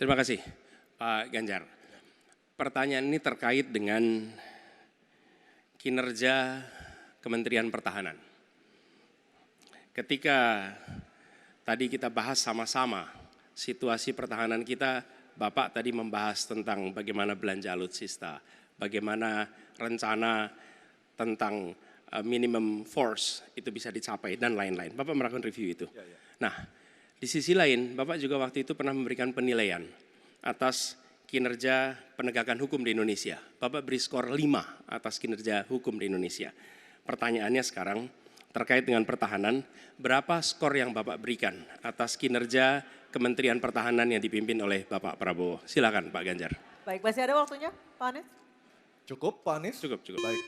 Terima kasih Pak Ganjar. Pertanyaan ini terkait dengan kinerja Kementerian Pertahanan. Ketika tadi kita bahas sama-sama situasi pertahanan kita, Bapak tadi membahas tentang bagaimana belanja alutsista, bagaimana rencana tentang minimum force itu bisa dicapai dan lain-lain. Bapak melakukan review itu. Nah, di sisi lain Bapak juga waktu itu pernah memberikan penilaian atas kinerja penegakan hukum di Indonesia. Bapak beri skor 5 atas kinerja hukum di Indonesia. Pertanyaannya sekarang terkait dengan pertahanan, berapa skor yang Bapak berikan atas kinerja Kementerian Pertahanan yang dipimpin oleh Bapak Prabowo? Silakan Pak Ganjar. Baik, masih ada waktunya Pak Anies? Cukup Pak Anies? Cukup. Baik.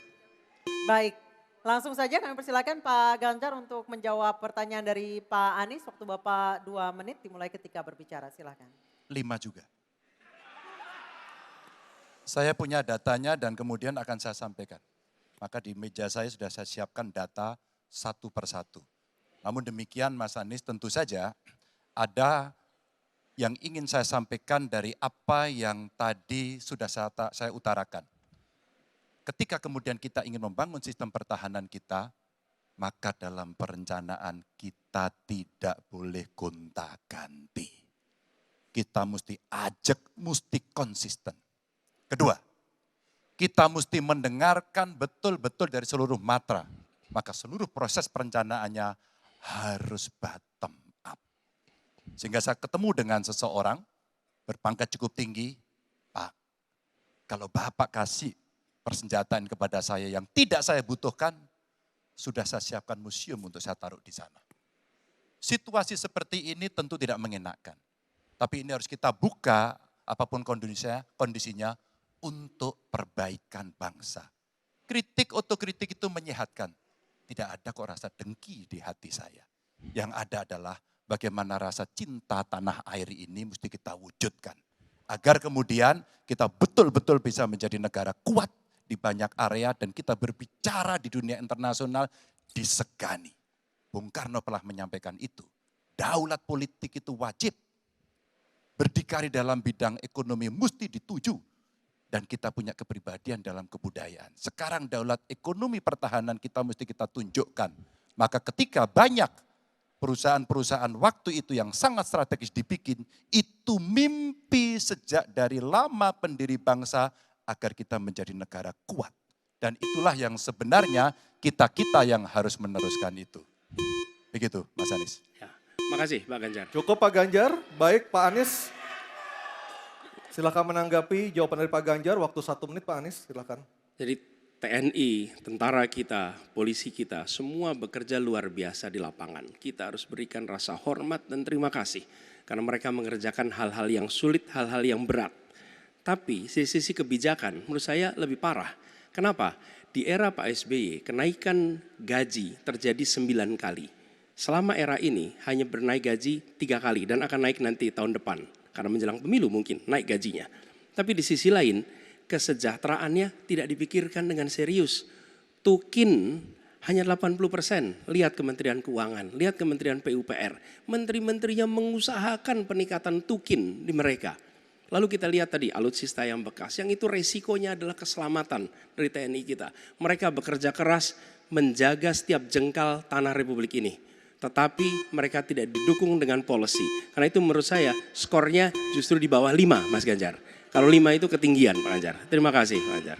Baik, langsung saja kami persilakan Pak Ganjar untuk menjawab pertanyaan dari Pak Anies. Waktu Bapak 2 menit dimulai ketika berbicara, silakan. 5 juga. Saya punya datanya dan kemudian akan saya sampaikan. Maka di meja saya sudah saya siapkan data satu persatu. Namun demikian Mas Anies, tentu saja ada yang ingin saya sampaikan dari apa yang tadi sudah saya utarakan. Ketika kemudian kita ingin membangun sistem pertahanan kita, maka dalam perencanaan kita tidak boleh gonta-ganti. Kita mesti ajak, mesti konsisten. Kedua, kita mesti mendengarkan betul-betul dari seluruh matra. Maka seluruh proses perencanaannya harus bottom up. Sehingga saya ketemu dengan seseorang berpangkat cukup tinggi, Pak, kalau Bapak kasih persenjataan kepada saya yang tidak saya butuhkan, sudah saya siapkan museum untuk saya taruh di sana. Situasi seperti ini tentu tidak mengenakan. Tapi ini harus kita buka apapun kondisinya untuk perbaikan bangsa. Kritik, otokritik itu menyehatkan. Tidak ada kok rasa dengki di hati saya. Yang ada adalah bagaimana rasa cinta tanah air ini mesti kita wujudkan. Agar kemudian kita betul-betul bisa menjadi negara kuat di banyak area dan kita berbicara di dunia internasional disegani. Bung Karno pernah menyampaikan itu. Daulat politik itu wajib. Berdikari dalam bidang ekonomi mesti dituju. Dan kita punya kepribadian dalam kebudayaan. Sekarang daulat ekonomi pertahanan kita mesti kita tunjukkan. Maka ketika banyak perusahaan-perusahaan waktu itu yang sangat strategis dibikin, itu mimpi sejak dari lama pendiri bangsa agar kita menjadi negara kuat. Dan itulah yang sebenarnya kita-kita yang harus meneruskan itu. Begitu Mas Anies. Ya, makasih Pak Ganjar. Cukup Pak Ganjar. Baik Pak Anies. Silakan menanggapi jawaban dari Pak Ganjar. Waktu 1 menit Pak Anies, silakan. Jadi TNI, tentara kita, polisi kita, semua bekerja luar biasa di lapangan. Kita harus berikan rasa hormat dan terima kasih. Karena mereka mengerjakan hal-hal yang sulit, hal-hal yang berat. Tapi sisi kebijakan menurut saya lebih parah. Kenapa? Di era Pak SBY kenaikan gaji terjadi 9 kali. Selama era ini hanya bernaik gaji 3 kali dan akan naik nanti tahun depan. Karena menjelang pemilu mungkin naik gajinya. Tapi di sisi lain kesejahteraannya tidak dipikirkan dengan serius. Tukin hanya 80%. Lihat Kementerian Keuangan, lihat Kementerian PUPR. Menteri-menterinya mengusahakan peningkatan tukin di mereka. Lalu kita lihat tadi alutsista yang bekas, yang itu resikonya adalah keselamatan dari TNI kita. Mereka bekerja keras menjaga setiap jengkal tanah Republik ini. Tetapi mereka tidak didukung dengan policy. Karena itu menurut saya skornya justru di bawah 5 Mas Ganjar. Kalau 5 itu ketinggian Pak Ganjar. Terima kasih Pak Ganjar.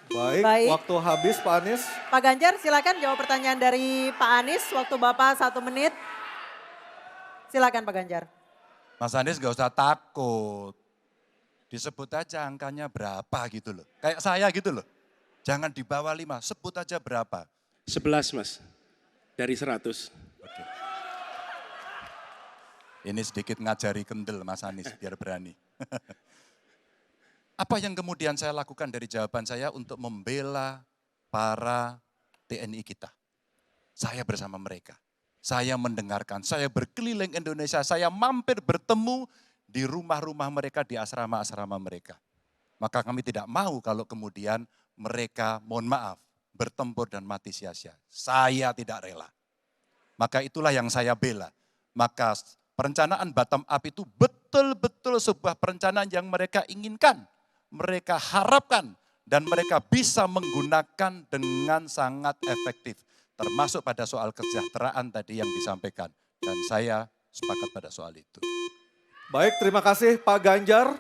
Baik, waktu habis Pak Anies. Pak Ganjar silakan jawab pertanyaan dari Pak Anies. Waktu Bapak 1 menit. Silakan Pak Ganjar. Mas Anies gak usah takut. Disebut aja angkanya berapa gitu loh. Kayak saya gitu loh. Jangan di bawah 5, sebut aja berapa. 11 Mas, dari 100. Oke. Ini sedikit ngajari kendel Mas Anies biar berani. Apa yang kemudian saya lakukan dari jawaban saya untuk membela para TNI kita? Saya bersama mereka. Saya mendengarkan, saya berkeliling Indonesia, saya mampir bertemu di rumah-rumah mereka, di asrama-asrama mereka. Maka kami tidak mau kalau kemudian mereka, mohon maaf, bertempur dan mati sia-sia. Saya tidak rela. Maka itulah yang saya bela. Maka perencanaan bottom up itu betul betul-betul sebuah perencanaan yang mereka inginkan, mereka harapkan, dan mereka bisa menggunakan dengan sangat efektif. Termasuk pada soal kesejahteraan tadi yang disampaikan. Dan saya sepakat pada soal itu. Baik, terima kasih Pak Ganjar.